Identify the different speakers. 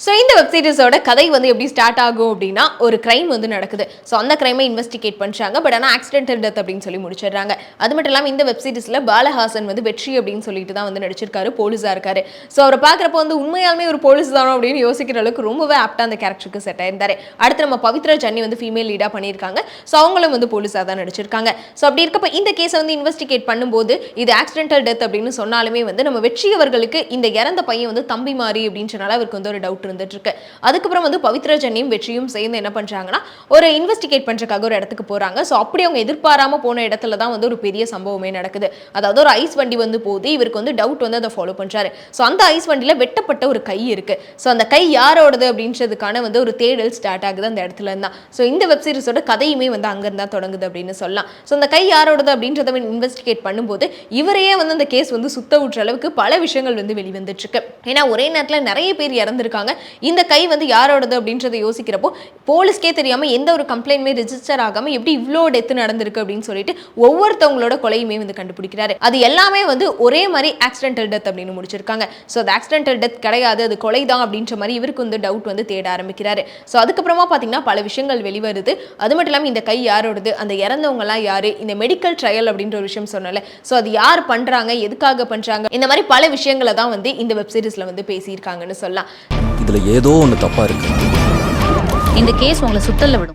Speaker 1: So இந்த web சீரிஸோட கதை வந்து எப்படி ஸ்டார்ட் ஆகும் அப்படின்னா, ஒரு கிரைம் வந்து நடக்குது. ஸோ அந்த கிரைமை இன்வெஸ்டிகேட் பண்ணுறாங்க. பட் ஆனால் ஆக்சிடென்டல் டெத் அப்படின்னு சொல்லி முடிச்சிடுறாங்க. அது மட்டும் இல்லாமல் இந்த வெப் சீரிஸில் பாலஹாசன் வந்து வெற்றி அப்படின்னு சொல்லிட்டு தான் வந்து நடிச்சிருக்காரு, போலீஸாக இருக்காரு. ஸோ அவரை பார்க்குறப்போ வந்து உண்மையாலுமே ஒரு போலீஸ் தானோ அப்படின்னு யோசிக்கிற அளவுக்கு ரொம்பவே ஆப்டாக அந்த கேரக்டருக்கு செட் ஆயிருந்தாரு. அடுத்து நம்ம பவித்ரா ஜன்னி வந்து ஃபீமேல் லீடாக பண்ணியிருக்காங்க. ஸோ அவங்களும் வந்து போலீஸாக தான் நடிச்சிருக்காங்க. ஸோ அப்படி இருக்கப்போ இந்த கேஸை வந்து இன்வெஸ்டிகேட் பண்ணும்போது இது ஆக்சிடென்டல் டெத் அப்படின்னு சொன்னாலுமே வந்து நம்ம வெற்றி அவர்களுக்கு இந்த இறந்த பையன் வந்து தம்பி மாறி அப்படின்றனால அவருக்கு வந்து ஒரு டவுட் இருந்துட்டு இருக்கு. அதுக்கப்புறம் வந்து பவித்ரா ஜன்னியும் வெற்றியும் சேர்ந்து என்ன பண்றாங்கன்னா, ஒரு இன்வெஸ்டிகேட் பண்றதுக்காக ஒரு இடத்துக்கு போறாங்க. ஸோ அப்படி அவங்க எதிர்பாராம போன இடத்துல தான் வந்து ஒரு பெரிய சம்பவமே நடக்குது. அதாவது ஒரு ஐஸ் வண்டி வந்து போகுது. இவருக்கு வந்து டவுட் வந்து அதை ஃபாலோ பண்றாரு. ஸோ அந்த ஐஸ் வண்டியில வெட்டப்பட்ட ஒரு கை இருக்கு. ஸோ அந்த கை யாரோடது அப்படின்றதுக்கான வந்து ஒரு தேடல் ஸ்டார்ட் ஆகுது அந்த இடத்துல இருந்தா. ஸோ இந்த வெப் சீரிஸோட கதையுமே வந்து அங்கிருந்தா தொடங்குது அப்படின்னு சொல்லலாம். ஸோ அந்த கை யாரோடது அப்படின்றத இன்வெஸ்டிகேட் பண்ணும்போது இவரையே வந்து அந்த கேஸ் வந்து சுத்த விட்டுற அளவுக்கு பல விஷயங்கள் வந்து வெளிவந்துட்டு இருக்கு. ஏன்னா ஒரே நேரத்தில் நிறைய பேர் இறந்திருக்காங்க. இந்த கை வந்து யாரோடது அப்படின்றத யோசிக்கிறப்போ போலீஸ்க்கே தெரியாம எந்த ஒரு கம்ப்ளைண்ட்மே ரெஜிஸ்டர் ஆகாம எப்படி இவ்வளோ டெத் நடந்திருக்கு அப்படின்னு சொல்லிட்டு ஒவ்வொருத்தவங்களோட கொலையுமே வந்து கண்டுபிடிக்கிறாரு. அது எல்லாமே வந்து ஒரே மாதிரி ஆக்சிடென்டல் டெத் அப்படின்னு முடிச்சிருக்காங்க. ஸோ அது ஆக்சிடென்டல் டெத் கிடையாது, அது கொலை தான் அப்படின்ற மாதிரி இவருக்கு வந்து டவுட் வந்து தேட ஆரம்பிக்கிறாரு. ஸோ அதுக்கப்புறமா பார்த்தீங்கன்னா பல விஷயங்கள் வெளிவருது. அது மட்டும் இல்லாமல் இந்த கை யாரோடது, அந்த இறந்தவங்கலாம் யாரு, இந்த மெடிக்கல் ட்ரையல் அப்படின்ற ஒரு விஷயம் சொன்னல, ஸோ அது யார் பண்றாங்க, எதுக்காக பண்றாங்க, இந்த மாதிரி பல விஷயங்களை தான் வந்து இந்த வெப் சீரிஸ்ல வந்து பேசியிருக்காங்கன்னு சொல்லலாம்.
Speaker 2: இதுல ஏதோ ஒன்று தப்பா இருக்கு.
Speaker 3: இந்த கேஸ் உங்களை சுத்தல்ல விடும்.